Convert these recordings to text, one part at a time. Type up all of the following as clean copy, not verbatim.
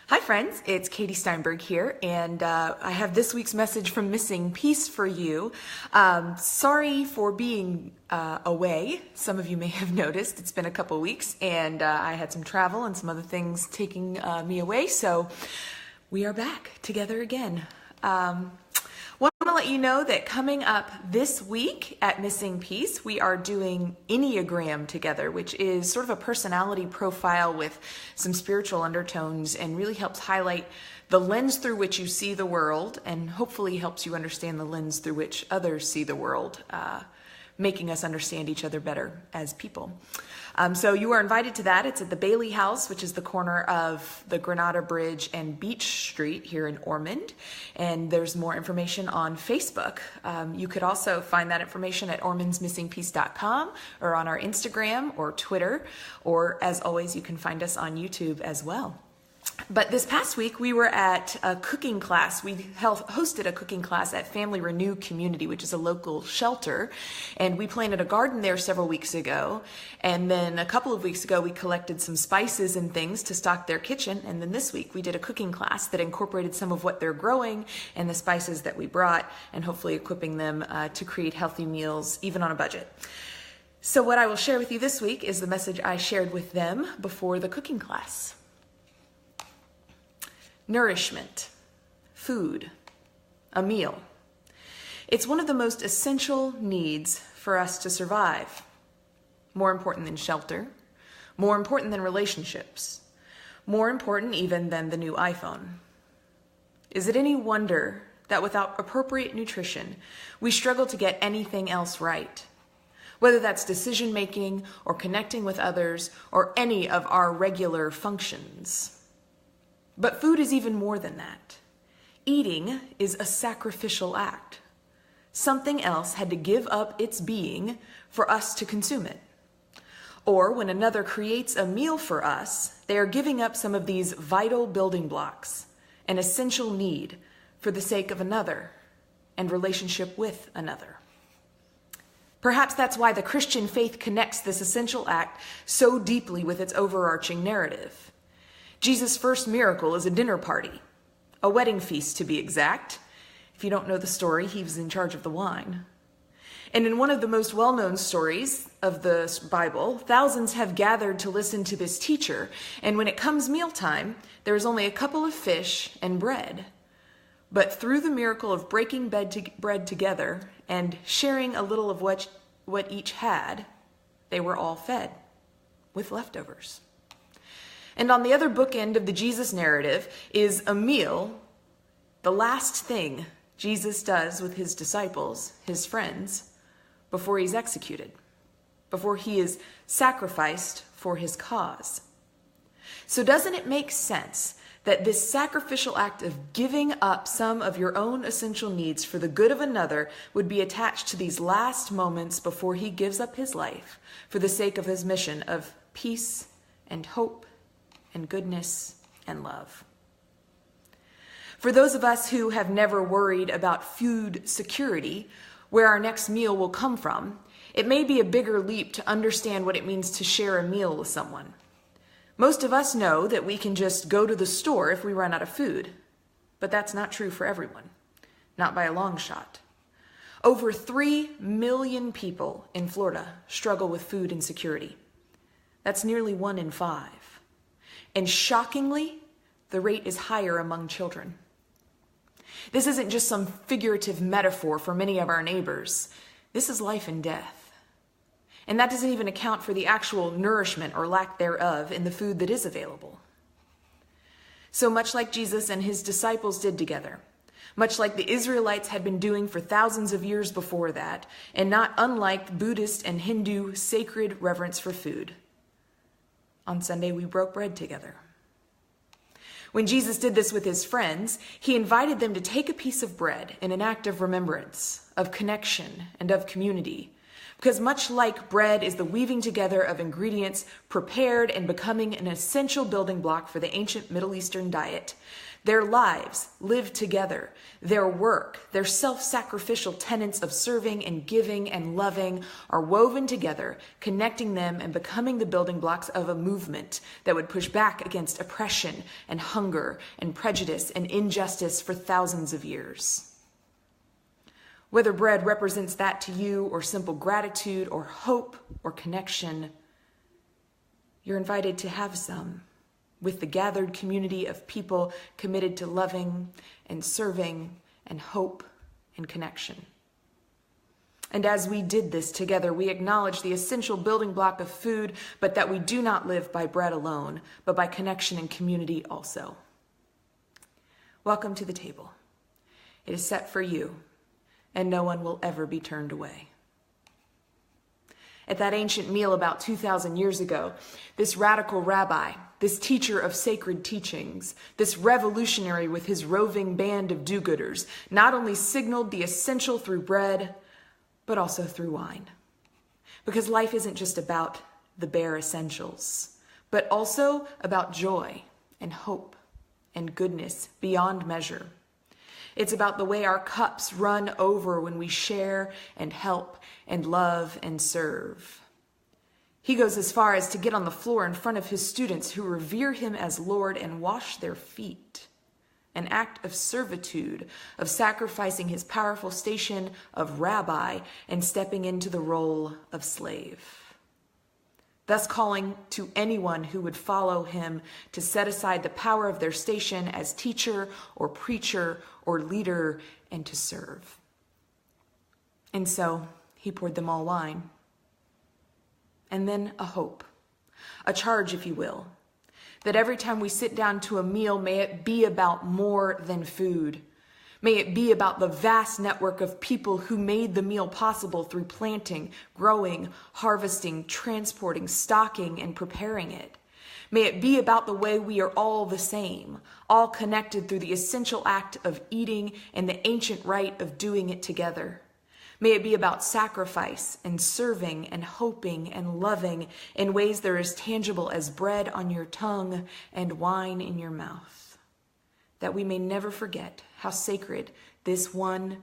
Hi friends, it's Katie Steinberg here, and I have this week's message from Missing Peace for you. Sorry for being away. Some of you may have noticed it's been a couple weeks, and I had some travel and some other things taking me away, so we are back together again. Want to let you know that coming up this week at Missing Peace, we are doing Enneagram together, which is sort of a personality profile with some spiritual undertones and really helps highlight the lens through which you see the world and hopefully helps you understand the lens through which others see the world, making us understand each other better as people. So you are invited to that. It's at the Bailey House, which is the corner of the Granada Bridge and Beach Street here in Ormond. And there's more information on Facebook. You could also find that information at ormondsmissingpeace.com or on our Instagram or Twitter. Or as always, you can find us on YouTube as well. But this past week, we were at a cooking class. We hosted a cooking class at Family Renew Community, which is a local shelter. And we planted a garden there several weeks ago. And then a couple of weeks ago, we collected some spices and things to stock their kitchen. And then this week, we did a cooking class that incorporated some of what they're growing and the spices that we brought, and hopefully equipping them to create healthy meals, even on a budget. So what I will share with you this week is the message I shared with them before the cooking class. Nourishment, food, a meal. It's one of the most essential needs for us to survive. More important than shelter, more important than relationships, more important even than the new iPhone. Is it any wonder that without appropriate nutrition, we struggle to get anything else right? Whether that's decision making or connecting with others or any of our regular functions. But food is even more than that. Eating is a sacrificial act. Something else had to give up its being for us to consume it. Or when another creates a meal for us, they are giving up some of these vital building blocks, an essential need for the sake of another and relationship with another. Perhaps that's why the Christian faith connects this essential act so deeply with its overarching narrative. Jesus' first miracle is a dinner party, a wedding feast to be exact. If you don't know the story, he was in charge of the wine. And in one of the most well-known stories of the Bible, thousands have gathered to listen to this teacher. And when it comes mealtime, there is only a couple of fish and bread. But through the miracle of breaking bread together and sharing a little of what each had, they were all fed with leftovers. And on the other bookend of the Jesus narrative is a meal, the last thing Jesus does with his disciples, his friends, before he's executed, before he is sacrificed for his cause. So doesn't it make sense that this sacrificial act of giving up some of your own essential needs for the good of another would be attached to these last moments before he gives up his life for the sake of his mission of peace and hope and goodness and love? For those of us who have never worried about food security, where our next meal will come from, it may be a bigger leap to understand what it means to share a meal with someone. Most of us know that we can just go to the store if we run out of food, but that's not true for everyone, not by a long shot. Over 3 million people in Florida struggle with food insecurity. That's nearly 1 in 5. And shockingly, the rate is higher among children. This isn't just some figurative metaphor for many of our neighbors. This is life and death. And that doesn't even account for the actual nourishment or lack thereof in the food that is available. So much like Jesus and his disciples did together, much like the Israelites had been doing for thousands of years before that, and not unlike Buddhist and Hindu sacred reverence for food, on Sunday, we broke bread together. When Jesus did this with his friends, he invited them to take a piece of bread in an act of remembrance, of connection, and of community, Because much like bread is the weaving together of ingredients prepared and becoming an essential building block for the ancient Middle Eastern diet, their lives live together. Their work, their self-sacrificial tenets of serving and giving and loving are woven together, connecting them and becoming the building blocks of a movement that would push back against oppression and hunger and prejudice and injustice for thousands of years. Whether bread represents that to you or simple gratitude or hope or connection, you're invited to have some with the gathered community of people committed to loving and serving and hope and connection. And as we did this together, we acknowledge the essential building block of food, but that we do not live by bread alone, but by connection and community also. Welcome to the table. It is set for you, and no one will ever be turned away. At that ancient meal about 2,000 years ago, this radical rabbi, this teacher of sacred teachings, this revolutionary with his roving band of do-gooders, not only signaled the essential through bread, but also through wine. Because life isn't just about the bare essentials, but also about joy and hope and goodness beyond measure. It's about the way our cups run over when we share and help and love and serve. He goes as far as to get on the floor in front of his students who revere him as Lord and wash their feet. An act of servitude, of sacrificing his powerful station of rabbi and stepping into the role of slave. Thus calling to anyone who would follow him to set aside the power of their station as teacher or preacher or leader and to serve. And so he poured them all wine. And then a hope, a charge, if you will, that every time we sit down to a meal, may it be about more than food. May it be about the vast network of people who made the meal possible through planting, growing, harvesting, transporting, stocking, and preparing it. May it be about the way we are all the same, all connected through the essential act of eating and the ancient rite of doing it together. May it be about sacrifice and serving and hoping and loving in ways that are as tangible as bread on your tongue and wine in your mouth. That we may never forget how sacred this one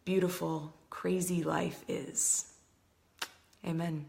beautiful, crazy life is. Amen.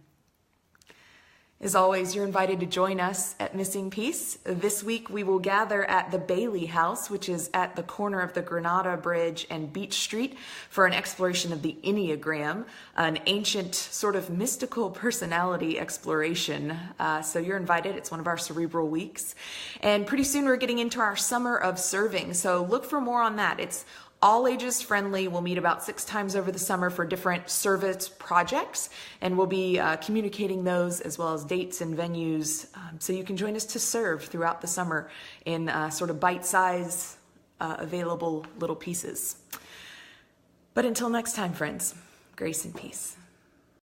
As always, you're invited to join us at Missing Piece. This week, we will gather at the Bailey House, which is at the corner of the Granada Bridge and Beach Street, for an exploration of the Enneagram, an ancient sort of mystical personality exploration. So you're invited. It's one of our cerebral weeks. And pretty soon, we're getting into our summer of serving. So look for more on that. It's all ages friendly. We'll meet about 6 times over the summer for different service projects, and we'll be communicating those as well as dates and venues, so you can join us to serve throughout the summer in sort of bite-sized, available little pieces. But until next time, friends, grace and peace.